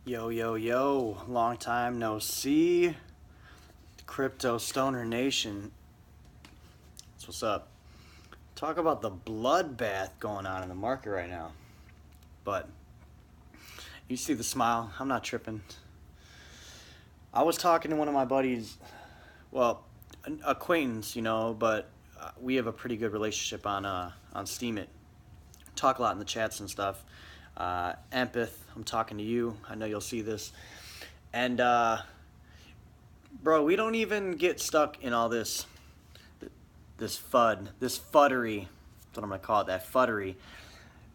Yo, yo, yo, long time no see. Crypto Stoner Nation. That's what's up. Talk about the bloodbath going on in the market right now. But you see the smile. I'm not tripping. I was talking to one of my buddies, well, an acquaintance, but we have a pretty good relationship on Steemit. Talk a lot in the chats and stuff. Empath, I'm talking to you. I know you'll see this. And bro, we don't even get stuck in all this fuddery. That's what I'm gonna call it, that fuddery.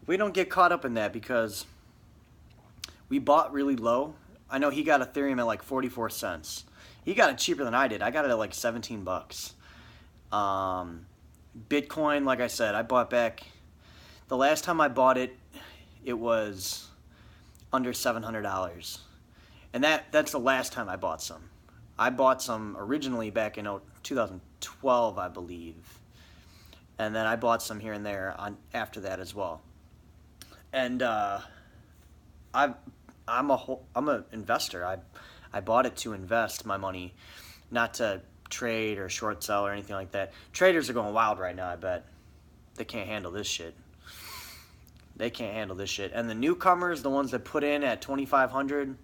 We don't get caught up in that because we bought really low. I know he got Ethereum at like 44 cents. He got it cheaper than I did. I got it at like 17 bucks. Bitcoin, like I said, I bought back. The last time I bought it, it was under $700. And that's the last time I bought some. I bought some originally back in 2012, I believe. And then I bought some here and there after that as well. And I'm an investor. I bought it to invest my money, not to trade or short sell or anything like that. Traders are going wild right now, I bet. They can't handle this shit. They can't handle this shit. And the newcomers, the ones that put in at 2,500,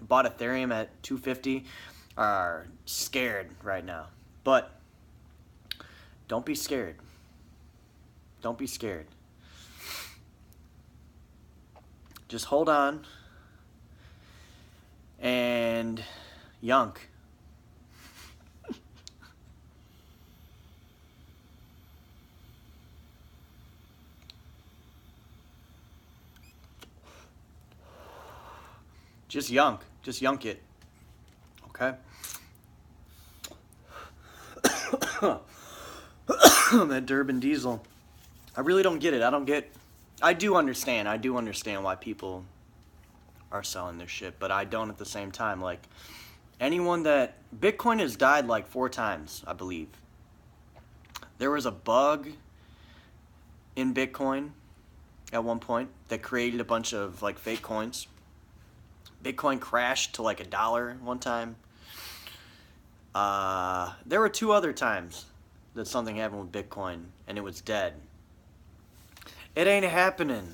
bought Ethereum at 250, are scared right now. But don't be scared. Don't be scared. Just hold on and yunk. Just yunk. Just yunk it. Okay? That Durban diesel. I really don't get it. I do understand. I do understand why people are selling their shit, but I don't at the same time. Like, anyone that... Bitcoin has died like 4 times, I believe. There was a bug in Bitcoin at one point that created a bunch of like fake coins. Bitcoin crashed to like $1 one time. There were 2 other times that something happened with Bitcoin and it was dead. It ain't happening.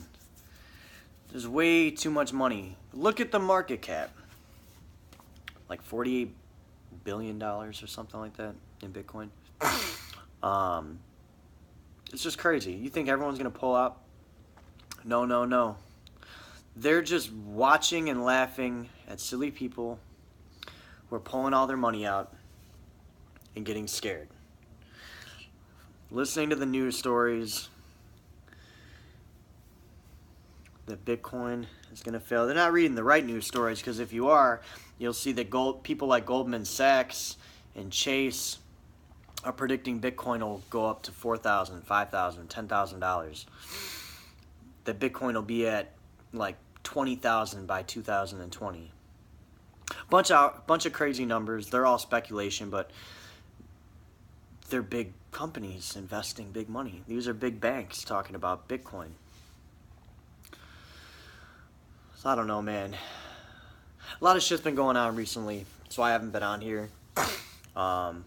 There's way too much money. Look at the market cap. Like $48 billion or something like that in Bitcoin. It's just crazy. You think everyone's gonna pull out? No, no, no. They're just watching and laughing at silly people who are pulling all their money out and getting scared. Listening to the news stories that Bitcoin is going to fail. They're not reading the right news stories, because if you are, you'll see that people like Goldman Sachs and Chase are predicting Bitcoin will go up to $4,000, $5,000, $10,000. That Bitcoin will be at like 20,000 by 2020. Bunch of crazy numbers. They're all speculation, but they're big companies investing big money. These are big banks talking about Bitcoin. So I don't know, man. A lot of shit's been going on recently, so I haven't been on here. I'm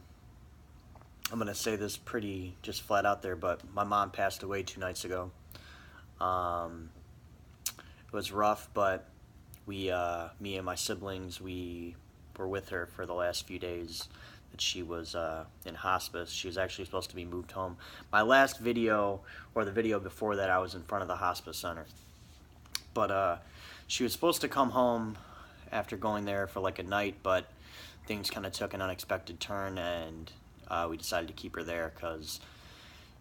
gonna say this pretty just flat out there, but my mom passed away 2 nights ago. It was rough, but me and my siblings, we were with her for the last few days that she was in hospice. She was actually supposed to be moved home. My last video, or the video before that, I was in front of the hospice center. But she was supposed to come home after going there for like a night, but things kind of took an unexpected turn, and we decided to keep her there because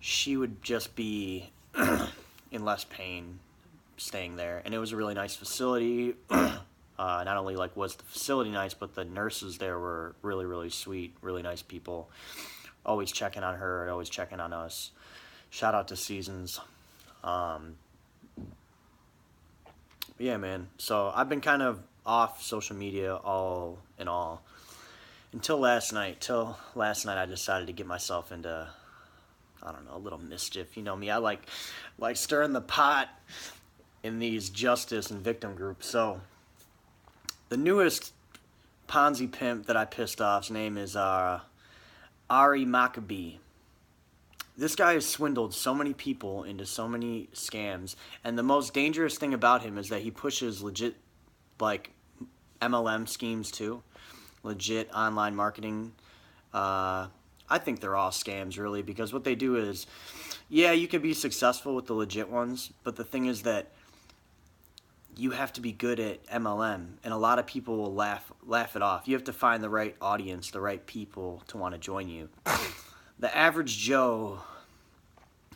she would just be in less pain staying there. And it was a really nice facility. Not only like was the facility nice, but the nurses there were really, really sweet, really nice people. Always checking on her, always checking on us. Shout out to Seasons. Yeah, man. So I've been kind of off social media all in all until last night. Till last night I decided to get myself into, I don't know, a little mischief. You know me, I like stirring the pot in these justice and victim groups. So The newest Ponzi pimp that I pissed off's name is Ari Maccabee. This guy has swindled so many people into so many scams, and the most dangerous thing about him is that he pushes legit, like, MLM schemes too, legit online marketing. I think they're all scams, really, because what they do is, yeah, you can be successful with the legit ones, but the thing is that you have to be good at MLM, and a lot of people will laugh it off. You have to find the right audience, the right people to want to join you. The average Joe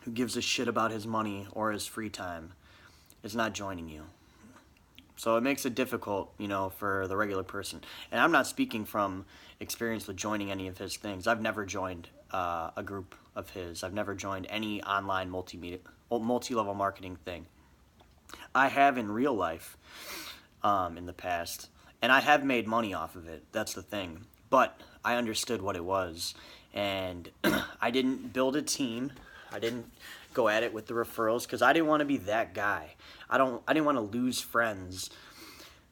who gives a shit about his money or his free time is not joining you. So it makes it difficult, for the regular person. And I'm not speaking from experience with joining any of his things. I've never joined a group of his. I've never joined any online multi-level marketing thing. I have in real life in the past, and I have made money off of it. That's the thing. But I understood what it was, and I didn't build a team. I didn't go at it with the referrals because I didn't want to be that guy. I didn't want to lose friends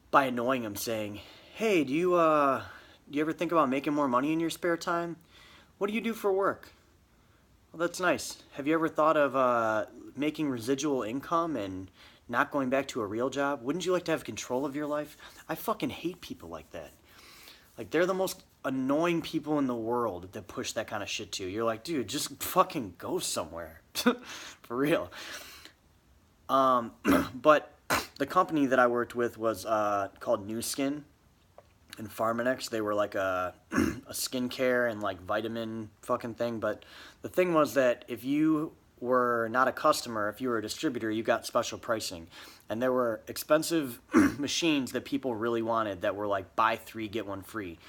by annoying them, saying, "Hey, do you ever think about making more money in your spare time? What do you do for work?" Well, that's nice. Have you ever thought of making residual income and not going back to a real job? Wouldn't you like to have control of your life? I fucking hate people like that. Like, they're the most annoying people in the world that push that kind of shit to you. You're like, dude, just fucking go somewhere. For real. But the company that I worked with was called New Skin and Pharmanex. They were like a skincare and like vitamin fucking thing. But the thing was that if you were not a customer, if you were a distributor, you got special pricing. And there were expensive machines that people really wanted that were like buy 3, get 1 free.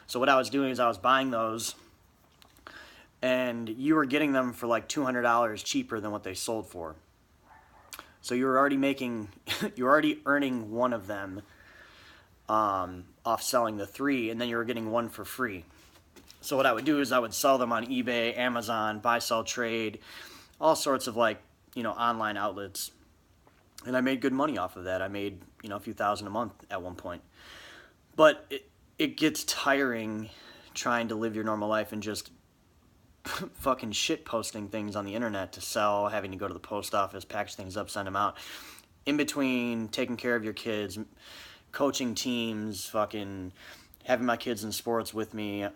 So what I was doing is I was buying those, and you were getting them for like $200 cheaper than what they sold for. So you were already earning one of them off selling the 3, and then you were getting 1 for free. So what I would do is I would sell them on eBay, Amazon, buy, sell, trade, all sorts of online outlets. And I made good money off of that. I made, a few thousand a month at one point. But it gets tiring trying to live your normal life and just fucking shit posting things on the internet to sell, having to go to the post office, package things up, send them out. In between taking care of your kids, coaching teams, fucking having my kids in sports with me,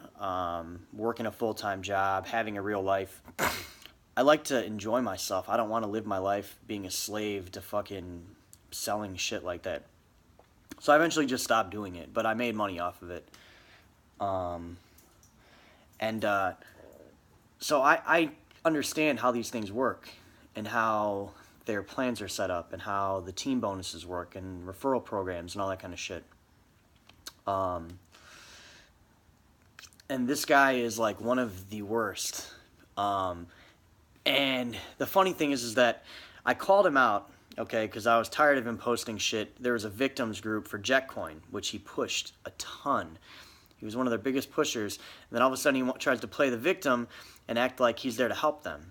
working a full-time job, having a real life. I like to enjoy myself. I don't want to live my life being a slave to fucking selling shit like that. So I eventually just stopped doing it, but I made money off of it. So I understand how these things work and how their plans are set up and how the team bonuses work and referral programs and all that kind of shit. And this guy is like one of the worst. And the funny thing is that I called him out, okay, because I was tired of him posting shit. There was a victims group for Jetcoin, which he pushed a ton. He was one of their biggest pushers. And then all of a sudden he tries to play the victim and act like he's there to help them.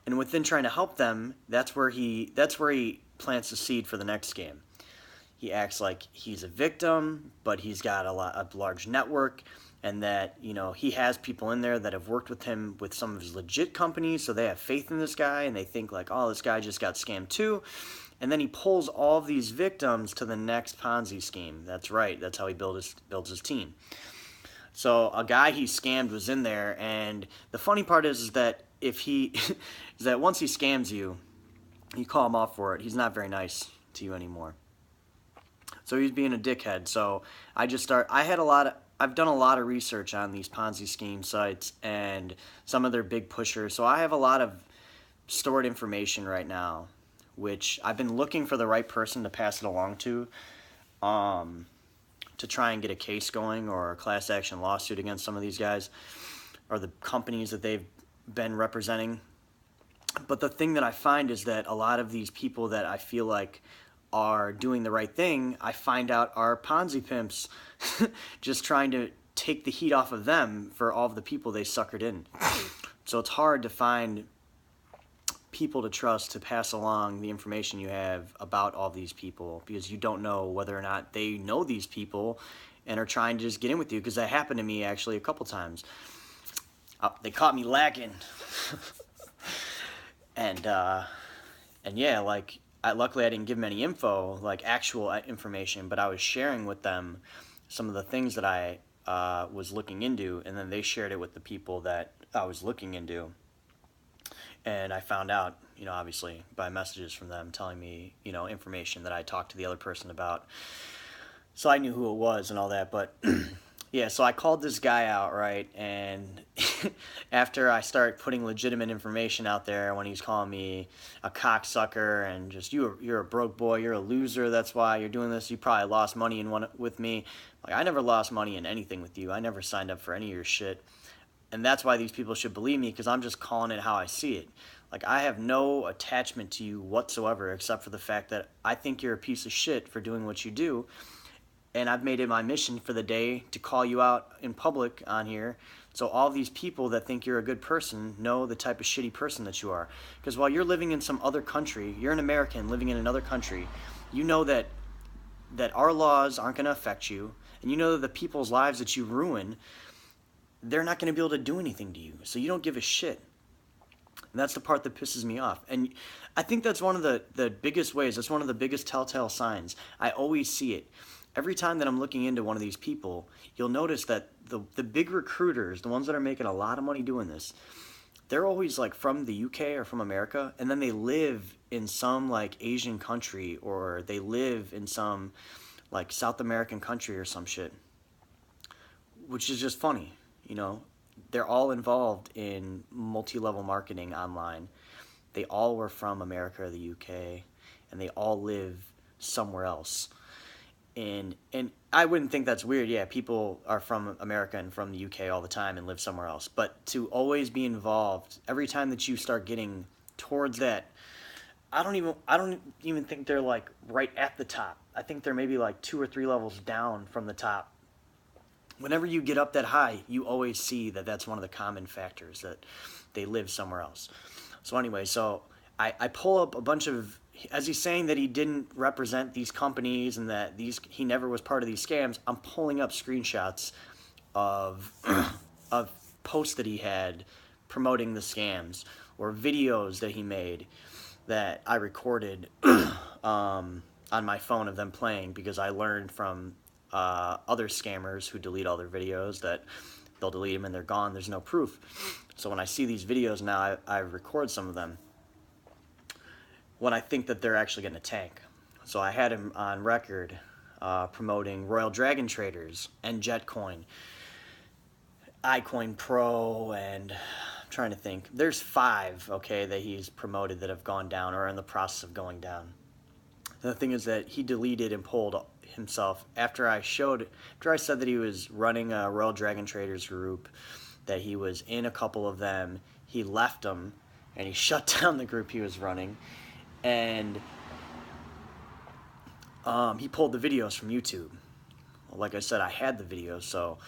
And within trying to help them, that's where he plants the seed for the next scam. He acts like he's a victim, but he's got a large network, and that, he has people in there that have worked with him with some of his legit companies, so they have faith in this guy, and they think like, oh, this guy just got scammed too. And then he pulls all of these victims to the next Ponzi scheme. That's right. That's how he builds his team. So a guy he scammed was in there, and the funny part is that is that once he scams you, you call him off for it. He's not very nice to you anymore. So he's being a dickhead. So I've done a lot of research on these Ponzi scheme sites and some of their big pushers. So I have a lot of stored information right now, which I've been looking for the right person to pass it along to try and get a case going or a class action lawsuit against some of these guys or the companies that they've been representing. But the thing that I find is that a lot of these people that I feel like are doing the right thing, I find out are Ponzi pimps just trying to take the heat off of them for all of the people they suckered in. So it's hard to find people to trust to pass along the information you have about all these people, because you don't know whether or not they know these people and are trying to just get in with you, because that happened to me actually a couple times. They caught me lacking. and yeah, like, luckily I didn't give them any info, like actual information, but I was sharing with them some of the things that I was looking into, and then they shared it with the people that I was looking into. And I found out, obviously by messages from them telling me, information that I talked to the other person about. So I knew who it was and all that, but yeah, so I called this guy out, right? And after I start putting legitimate information out there, when he's calling me a cocksucker and just, you're a broke boy, you're a loser, that's why you're doing this, you probably lost money in one with me. Like, I never lost money in anything with you. I never signed up for any of your shit. And that's why these people should believe me, because I'm just calling it how I see it. Like, I have no attachment to you whatsoever, except for the fact that I think you're a piece of shit for doing what you do. And I've made it my mission for the day to call you out in public on here, so all these people that think you're a good person know the type of shitty person that you are. Because while you're living in some other country, you're an American living in another country, you know that our laws aren't going to affect you, and you know that the people's lives that you ruin, they're not going to be able to do anything to you, so you don't give a shit. And that's the part that pisses me off. And I think that's one of the biggest ways, that's one of the biggest telltale signs. I always see it. Every time that I'm looking into one of these people, you'll notice that the big recruiters, the ones that are making a lot of money doing this, they're always like from the UK or from America, and then they live in some like Asian country, or they live in some like South American country or some shit, which is just funny. They're all involved in multi-level marketing online. They all were from America or the UK, and they all live somewhere else. And I wouldn't think that's weird. Yeah, people are from America and from the UK all the time and live somewhere else. But to always be involved, every time that you start getting towards that, I don't even think they're like right at the top. I think they're maybe like 2 or 3 levels down from the top. Whenever you get up that high, you always see that that's one of the common factors, that they live somewhere else. So anyway, so I pull up a bunch of, as he's saying that he didn't represent these companies and that he never was part of these scams, I'm pulling up screenshots of posts that he had promoting the scams, or videos that he made that I recorded on my phone of them playing, because I learned from other scammers who delete all their videos that they'll delete them and they're gone. There's no proof. So when I see these videos now, I record some of them when I think that they're actually going to tank. So I had him on record promoting Royal Dragon Traders and Jetcoin, iCoin Pro, and I'm trying to think. There's 5, okay, that he's promoted that have gone down or are in the process of going down. The thing is that he deleted and pulled himself after I said that he was running a Royal Dragon Traders group, that he was in a couple of them. He left them and he shut down the group he was running, and he pulled the videos from YouTube. Well, like I said, I had the videos, so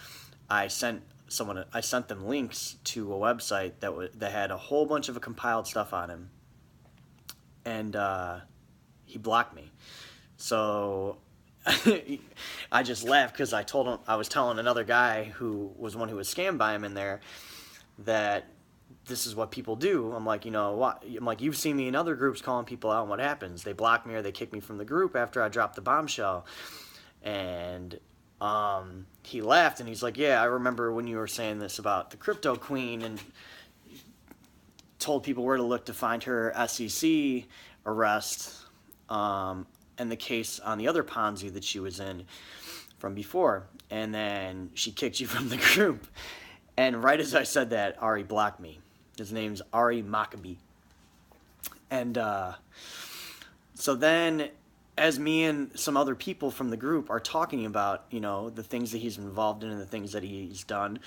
I sent them links to a website that had a whole bunch of compiled stuff on him, and he blocked me. So I just laughed, because I was telling another guy who was one who was scammed by him in there that this is what people do. I'm like, what? I'm like, you've seen me in other groups calling people out, and what happens? They block me or they kick me from the group after I drop the bombshell. And he laughed, and he's like, yeah, I remember when you were saying this about the crypto queen, and told people where to look to find her SEC arrest, and the case on the other Ponzi that she was in from before, and then she kicked you from the group. And right as I said that, Ari blocked me. His name's Ari Maccabee. And so then, as me and some other people from the group are talking about, the things that he's involved in and the things that he's done,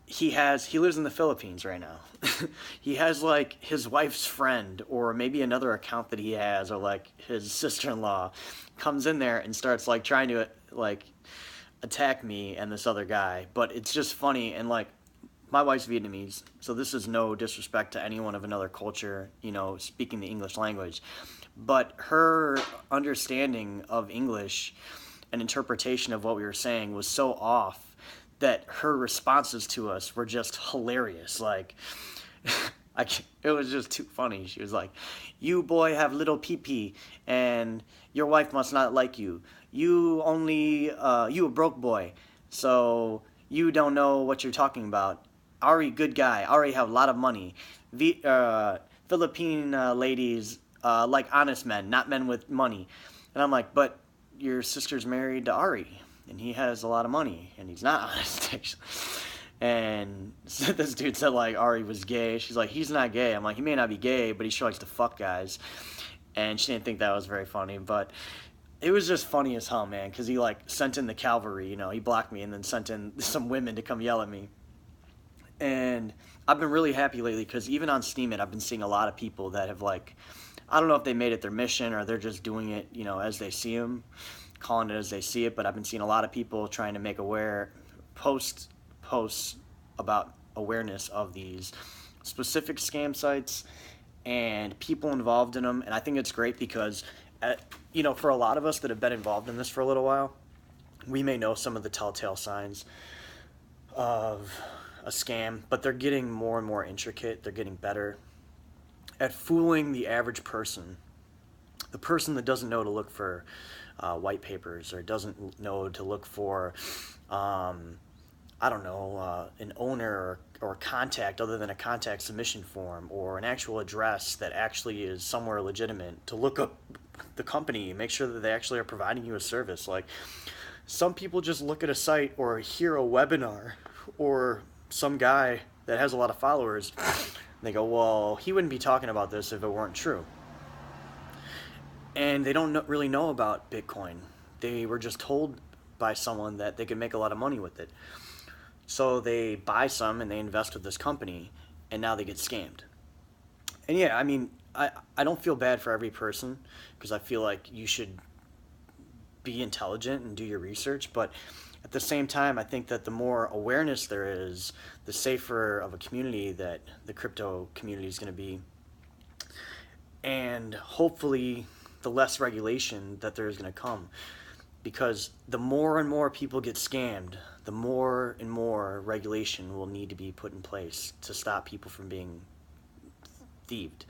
he lives in the Philippines right now. He has like his wife's friend, or maybe another account that he has, or like his sister-in-law comes in there and starts like trying to like attack me and this other guy. But it's just funny, and like my wife's Vietnamese, so this is no disrespect to anyone of another culture, speaking the English language. But her understanding of English and interpretation of what we were saying was so off that her responses to us were just hilarious. Like, it was just too funny. She was like, "You boy have little pee-pee, and your wife must not like you. You a broke boy, so you don't know what you're talking about. Ari, good guy. Ari have a lot of money. Philippine ladies like honest men, not men with money." And I'm like, "But your sister's married to Ari, and he has a lot of money, and he's not honest, actually." And so this dude said, like, Ari was gay. She's like, "He's not gay." I'm like, "He may not be gay, but he sure likes to fuck guys." And she didn't think that was very funny, but it was just funny as hell, man, because he, like, sent in the cavalry, he blocked me and then sent in some women to come yell at me. And I've been really happy lately because even on Steemit, I've been seeing a lot of people that have, like, I don't know if they made it their mission or they're just doing it, as they see them, calling it as they see it, but I've been seeing a lot of people trying to make posts about awareness of these specific scam sites and people involved in them. And I think it's great because, for a lot of us that have been involved in this for a little while, we may know some of the telltale signs of a scam, but they're getting more and more intricate. They're getting better at fooling the average person, the person that doesn't know to look for white papers or doesn't know to look for an owner or contact other than a contact submission form or an actual address that actually is somewhere legitimate, to look up the company and make sure that they actually are providing you a service. Like, some people just look at a site or hear a webinar or some guy that has a lot of followers and they go, "Well, he wouldn't be talking about this if it weren't true." And they don't really know about Bitcoin. They were just told by someone that they could make a lot of money with it. So they buy some and they invest with this company, and now they get scammed. And yeah, I mean, I don't feel bad for every person because I feel like you should be intelligent and do your research. But at the same time, I think that the more awareness there is, the safer of a community that the crypto community is going to be. And hopefully the less regulation that there is going to come. Because the more and more people get scammed, the more and more regulation will need to be put in place to stop people from being thieved,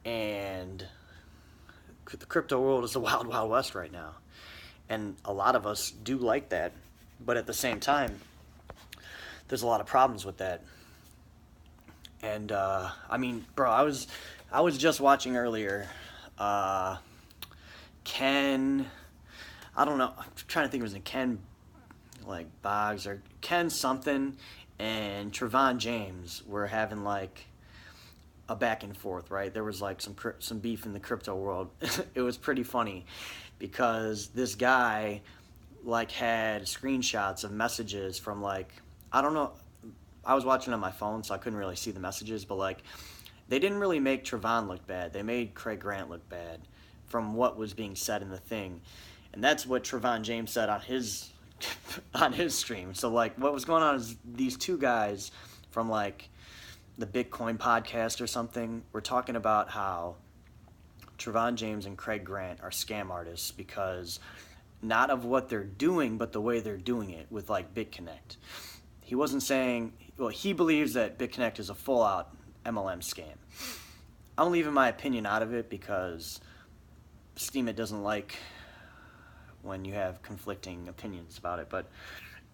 and the crypto world is the wild, wild west right now. And a lot of us do like that, but at the same time, there's a lot of problems with that. And, I mean, bro, I was just watching earlier, Ken, I don't know, I'm trying to think, was it Ken, like, Boggs or Ken something, and Trevon James were having, like, a back and forth, right? There was, like, some beef in the crypto world. It was pretty funny because this guy, like, had screenshots of messages from, like, I don't know, I was watching on my phone, so I couldn't really see the messages, but, like, they didn't really make Trevon look bad. They made Craig Grant look bad from what was being said in the thing. And that's what Trevon James said on his on his stream. So, like, what was going on is these two guys from, like, the Bitcoin podcast or something were talking about how Trevon James and Craig Grant are scam artists because not of what they're doing, but the way they're doing it with, like, BitConnect. He wasn't saying, well, he believes that BitConnect is a full-out MLM scam. I'm leaving my opinion out of it because Steemit doesn't like when you have conflicting opinions about it, but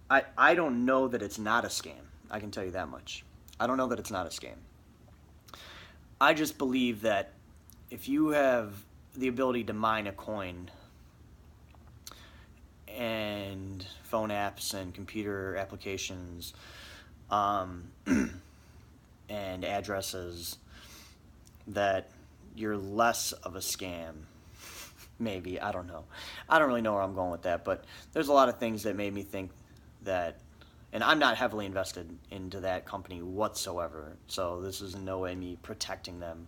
I don't know that it's not a scam. I can tell you that much. I don't know that it's not a scam. I just believe that if you have the ability to mine a coin and phone apps and computer applications and addresses, that you're less of a scam. Maybe, I don't know. I don't really know where I'm going with that, but there's a lot of things that made me think that, and I'm not heavily invested into that company whatsoever, so this is in no way me protecting them.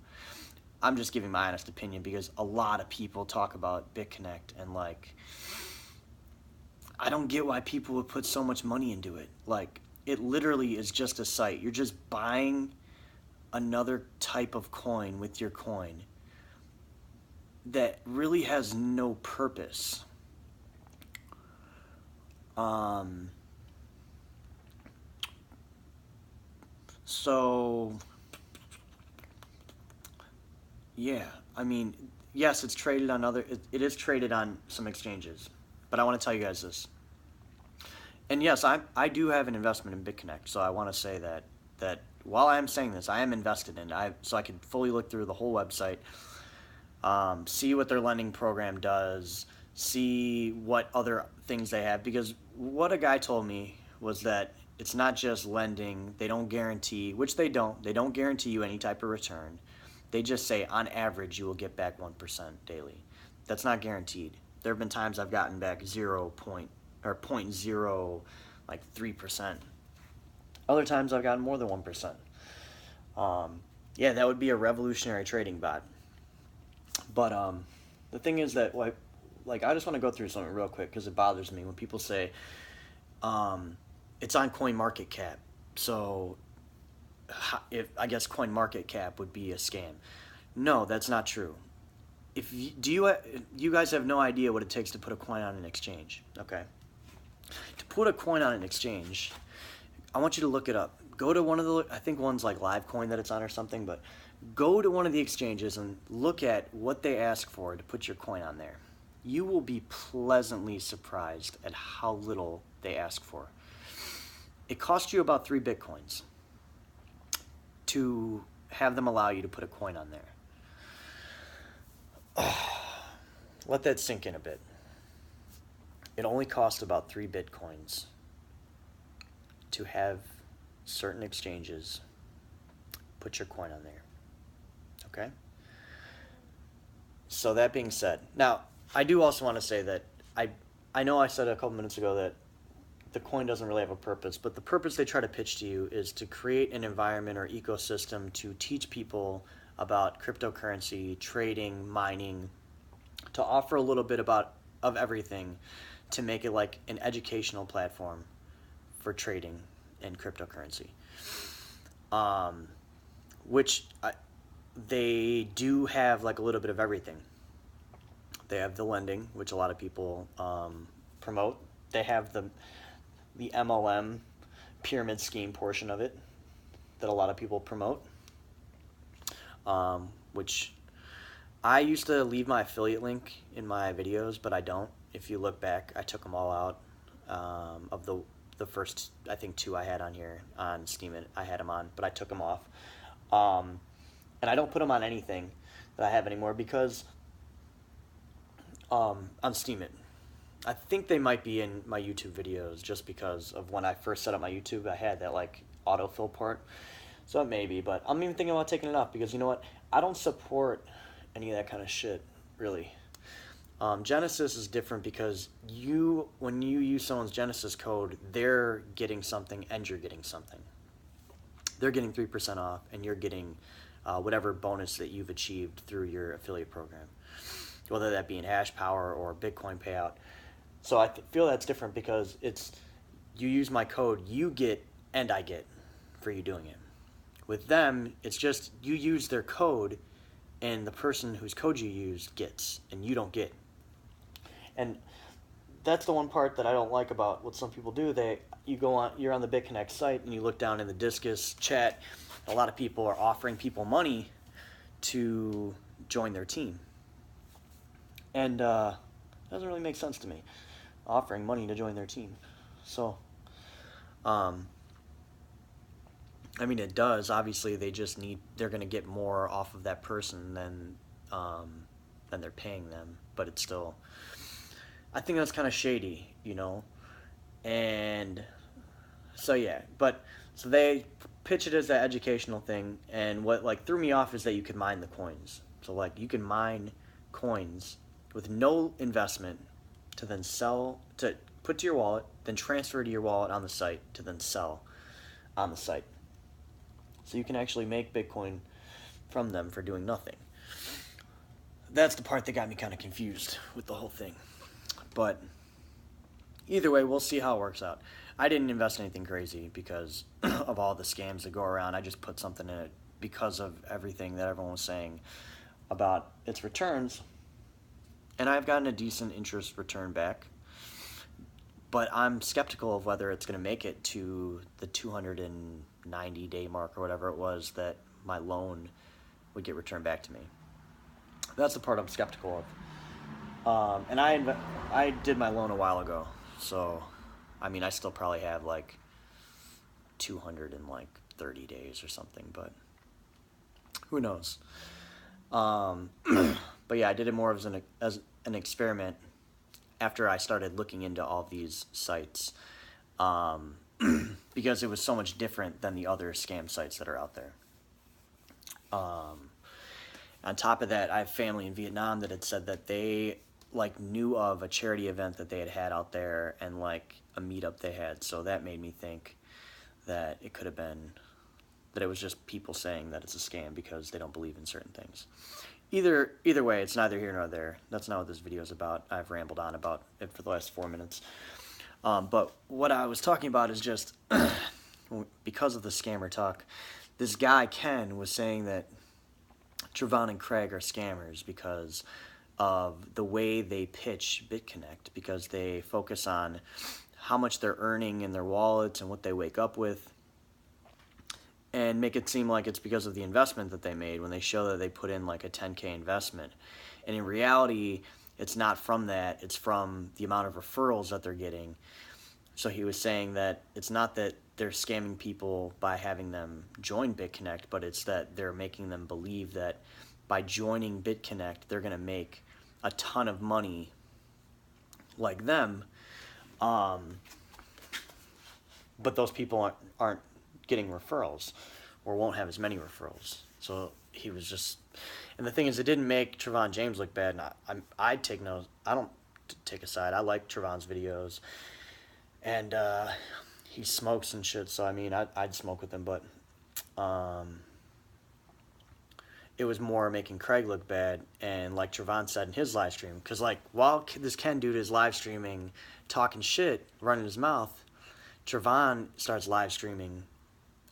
I'm just giving my honest opinion because a lot of people talk about BitConnect and, like, I don't get why people would put so much money into it. Like, it literally is just a site. You're just buying another type of coin with your coin that really has no purpose. So, yeah, I mean, yes, it's traded on it is traded on some exchanges, but I want to tell you guys this. And yes, I do have an investment in BitConnect, so I want to say that while I am saying this, I am invested in it, so I can fully look through the whole website, see what their lending program does, see what other things they have, because what a guy told me was that it's not just lending. They don't guarantee, which they don't guarantee you any type of return. They just say on average you will get back 1% daily. That's not guaranteed. There have been times I've gotten back 0.0 like 3%. Other times I've gotten more than 1%. Yeah, that would be a revolutionary trading bot. But the thing is that like I just want to go through something real quick because it bothers me when people say it's on CoinMarketCap. So if I guess CoinMarketCap would be a scam. No, that's not true. If you guys have no idea what it takes to put a coin on an exchange, okay? To put a coin on an exchange, I want you to look it up. Go to one of the, I think one's like Livecoin that it's on or something, but go to one of the exchanges and look at what they ask for to put your coin on there. You will be pleasantly surprised at how little they ask for. It costs you about 3 Bitcoins to have them allow you to put a coin on there. Let that sink in a bit. It only costs about 3 Bitcoins to have certain exchanges put your coin on there. Okay? So that being said, now I do also want to say that I know I said a couple minutes ago that the coin doesn't really have a purpose, but the purpose they try to pitch to you is to create an environment or ecosystem to teach people about cryptocurrency, trading, mining, to offer a little bit of everything, to make it like an educational platform for trading in cryptocurrency. They do have like a little bit of everything. They have the lending, which a lot of people promote. They have the MLM pyramid scheme portion of it that a lot of people promote, which I used to leave my affiliate link in my videos, but I don't. If you look back, I took them all out of the first, I think, 2 I had on here on Steam. I had them on, but I took them off. And I don't put them on anything that I have anymore because on Steam I think they might be in my YouTube videos just because of when I first set up my YouTube, I had that like autofill part. So it may be, but I'm even thinking about taking it off because you know what? I don't support any of that kind of shit, really. Genesis is different because when you use someone's Genesis code, they're getting something and you're getting something. They're getting 3% off and you're getting whatever bonus that you've achieved through your affiliate program, whether that be in hash power or Bitcoin payout. So I feel that's different because it's you use my code, you get and I get for you doing it. With them, it's just you use their code and the person whose code you use gets and you don't get. And that's the one part that I don't like about what some people do. You're on the BitConnect site and you look down in the Discus chat, a lot of people are offering people money to join their team. And it doesn't really make sense to me, offering money to join their team. So, I mean, it does. Obviously, they're going to get more off of that person than they're paying them. But it's still, I think that's kind of shady, you know? And so, yeah. So they pitch it as that educational thing. And what, like, threw me off is that you can mine the coins. So, like, you can mine coins with no investment to then to put to your wallet, then transfer to your wallet on the site, to then sell on the site. So you can actually make Bitcoin from them for doing nothing. That's the part that got me kind of confused with the whole thing. But either way, we'll see how it works out. I didn't invest in anything crazy because of all the scams that go around. I just put something in it because of everything that everyone was saying about its returns. And I've gotten a decent interest return back. But I'm skeptical of whether it's going to make it to the 290-day mark or whatever it was that my loan would get returned back to me. That's the part I'm skeptical of. And I did my loan a while ago, so I mean I still probably have like 230 days or something, but who knows? But yeah, I did it more as an experiment after I started looking into all these sites, because it was so much different than the other scam sites that are out there. On top of that, I have family in Vietnam that had said that they like knew of a charity event that they had out there and like a meetup they had. So that made me think that it could have been that it was just people saying that it's a scam because they don't believe in certain things. Either way, it's neither here nor there. That's not what this video is about. I've rambled on about it for the last 4 minutes. But what I was talking about is just because of the scammer talk, this guy Ken was saying that Trevon and Craig are scammers because of the way they pitch BitConnect, because they focus on how much they're earning in their wallets and what they wake up with, and make it seem like it's because of the investment that they made when they show that they put in like a 10K investment. And in reality, it's not from that, it's from the amount of referrals that they're getting. So he was saying that it's not that they're scamming people by having them join BitConnect, but it's that they're making them believe that by joining BitConnect, they're going to make a ton of money like them. But those people aren't getting referrals or won't have as many referrals. So he was just, and the thing is, it didn't make Trevon James look bad. And I'd take no, I don't take a side. I like Trevon's videos, and he smokes and shit. So I mean, I'd smoke with him, but it was more making Craig look bad. And like Trevon said in his live stream, because like while this Ken dude is live streaming, talking shit, running his mouth, Trevon starts live streaming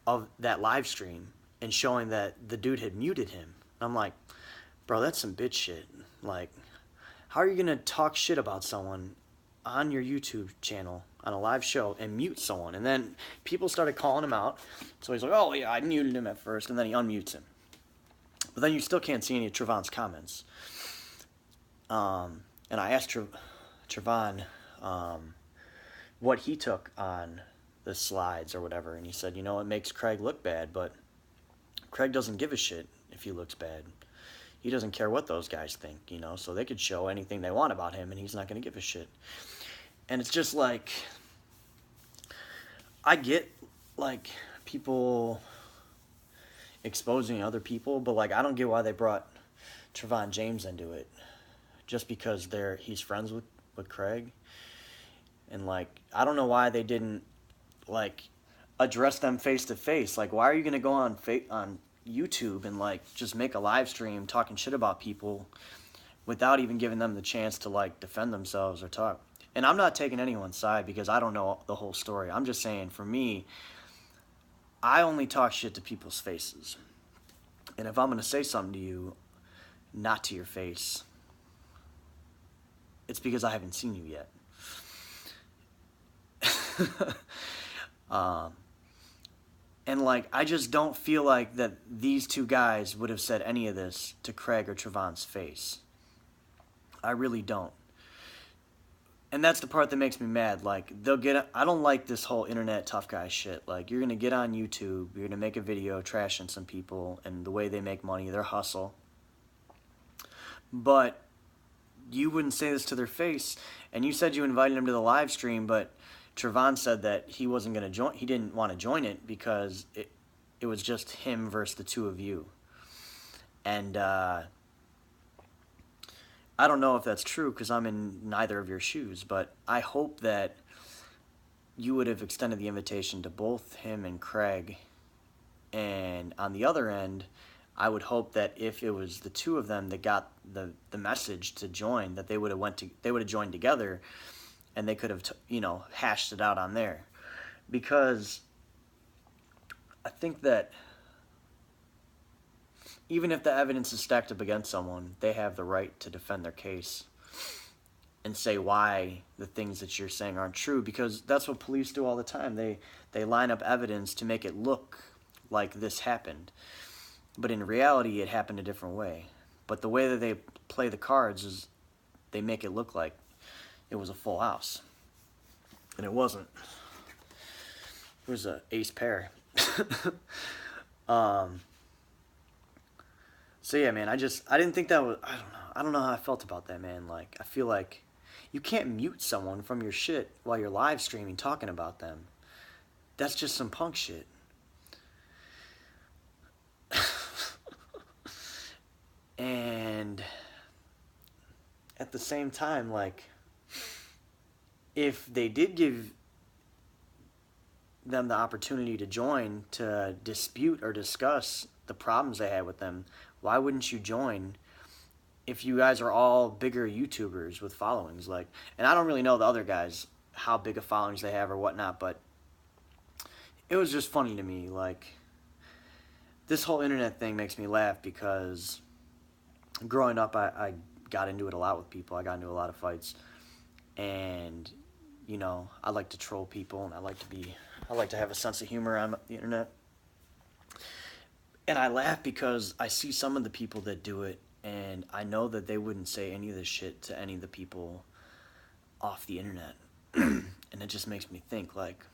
of that live stream and showing that the dude had muted him. I'm like, bro, that's some bitch shit. Like, how are you gonna talk shit about someone on your YouTube channel on a live show and mute someone? And then people started calling him out. So he's like, oh yeah, I muted him at first, and then he unmutes him. But then you still can't see any of Trevon's comments. And I asked Trevon what he took on the slides or whatever, and he said, you know, it makes Craig look bad, but Craig doesn't give a shit if he looks bad. He doesn't care what those guys think, you know, so they could show anything they want about him and he's not going to give a shit. And it's just like, I get like people exposing other people, but like I don't get why they brought Trevon James into it just because he's friends with Craig. And like I don't know why they didn't like address them face to face. Like, why are you gonna go on YouTube and like just make a live stream talking shit about people without even giving them the chance to like defend themselves or talk? And I'm not taking anyone's side because I don't know the whole story. I'm just saying, for me, I only talk shit to people's faces. And if I'm gonna say something to you, not to your face, it's because I haven't seen you yet. And like I just don't feel like that these two guys would have said any of this to Craig or Trevon's face. I really don't. And that's the part that makes me mad. Like I don't like this whole internet tough guy shit. Like you're gonna get on YouTube, you're gonna make a video trashing some people and the way they make money, their hustle. But you wouldn't say this to their face, and you said you invited them to the live stream, but Trevon said that he wasn't going to join. He didn't want to join it because it was just him versus the two of you. And I don't know if that's true because I'm in neither of your shoes, but I hope that you would have extended the invitation to both him and Craig. And on the other end, I would hope that if it was the two of them that got the message to join, that they would have joined together. and they could have, hashed it out on there. Because I think that even if the evidence is stacked up against someone, they have the right to defend their case and say why the things that you're saying aren't true, because that's what police do all the time. They line up evidence to make it look like this happened, but in reality it happened a different way. But the way that they play the cards is they make it look like it was a full house, and it wasn't. It was a ace pair. So yeah, man, I didn't think that was, I don't know how I felt about that, man. Like, I feel like you can't mute someone from your shit while you're live streaming talking about them. That's just some punk shit. And at the same time, like, if they did give them the opportunity to join to dispute or discuss the problems they had with them, why wouldn't you join if you guys are all bigger YouTubers with followings? Like, and I don't really know the other guys, how big of followings they have or whatnot, but it was just funny to me. Like, this whole internet thing makes me laugh because growing up, I got into it a lot with people. I got into a lot of fights, and I like to troll people, and I like to have a sense of humor on the internet. And I laugh because I see some of the people that do it, and I know that they wouldn't say any of this shit to any of the people off the internet. And it just makes me think, like,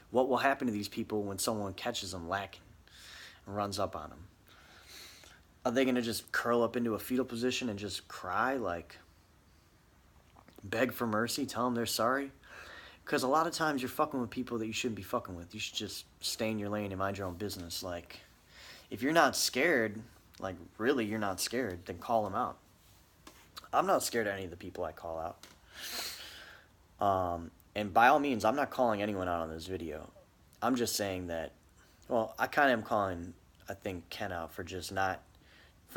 what will happen to these people when someone catches them lacking and runs up on them? Are they going to just curl up into a fetal position and just cry, like, beg for mercy, tell them they're sorry? Because a lot of times you're fucking with people that you shouldn't be fucking with. You should just stay in your lane and mind your own business. Like, if you're not scared, like, really you're not scared, then call them out. I'm not scared of any of the people I call out. And by all means, I'm not calling anyone out on this video. I'm just saying that, well, I kind of am calling, I think, Ken out for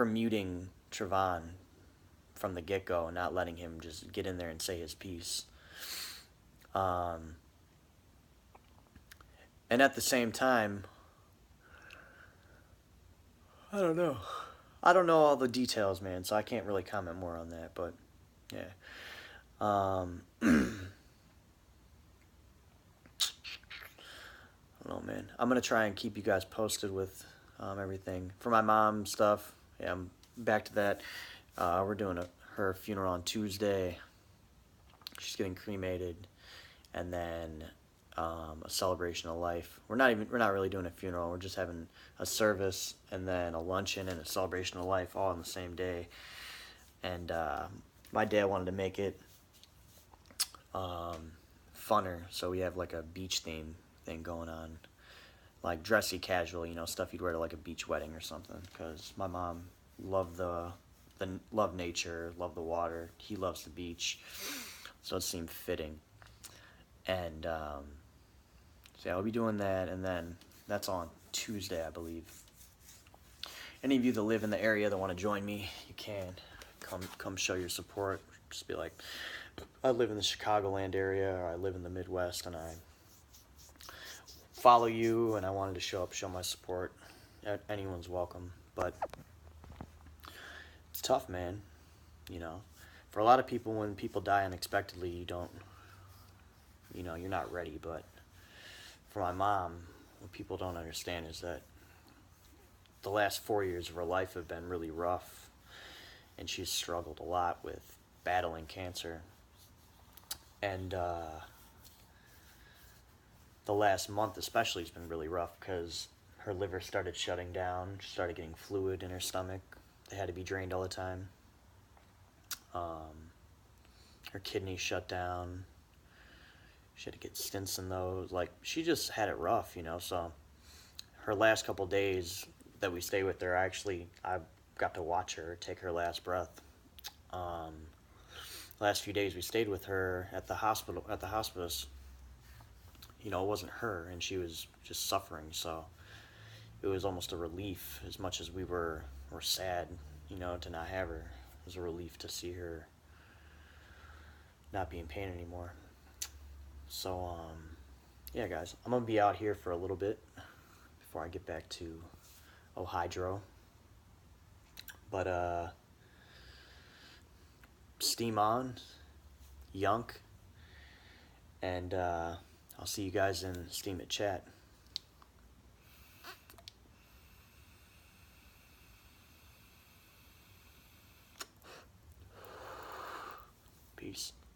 muting Trevon from the get-go and not letting him just get in there and say his piece. And at the same time, I don't know all the details, man, so I can't really comment more on that, but yeah. I don't know, man. I'm gonna try and keep you guys posted with everything. For my mom stuff, yeah, I'm back to that. We're doing her funeral on Tuesday. She's getting cremated, and then a celebration of life. We're not really doing a funeral. We're just having a service and then a luncheon and a celebration of life all on the same day. And my dad wanted to make it funner, so we have like a beach theme thing going on, like dressy casual, stuff you'd wear to like a beach wedding or something. Because my mom loved loved nature, loved the water. He loves the beach, so it seemed fitting. And so yeah, I'll be doing that, and then that's on Tuesday, I believe. Any of you that live in the area that want to join me, you can come show your support. Just be like, I live in the Chicagoland area, or I live in the Midwest, and I follow you, and I wanted to show my support. Anyone's welcome, but it's tough, man. For a lot of people, when people die unexpectedly, you're not ready. But for my mom, what people don't understand is that the last 4 years of her life have been really rough, and she's struggled a lot with battling cancer. And the last month especially has been really rough because her liver started shutting down. She started getting fluid in her stomach. They had to be drained all the time. Her kidneys shut down. She had to get stents in those. Like, she just had it rough, so her last couple days that we stayed with her, I got to watch her take her last breath. Last few days we stayed with her at the hospice. It wasn't her, and she was just suffering, so it was almost a relief. As much as we were sad, to not have her, it was a relief to see her not be in pain anymore. So yeah, guys, I'm gonna be out here for a little bit before I get back to Ohydro. But steam on, Yunk, and I'll see you guys in Steam It Chat. Peace.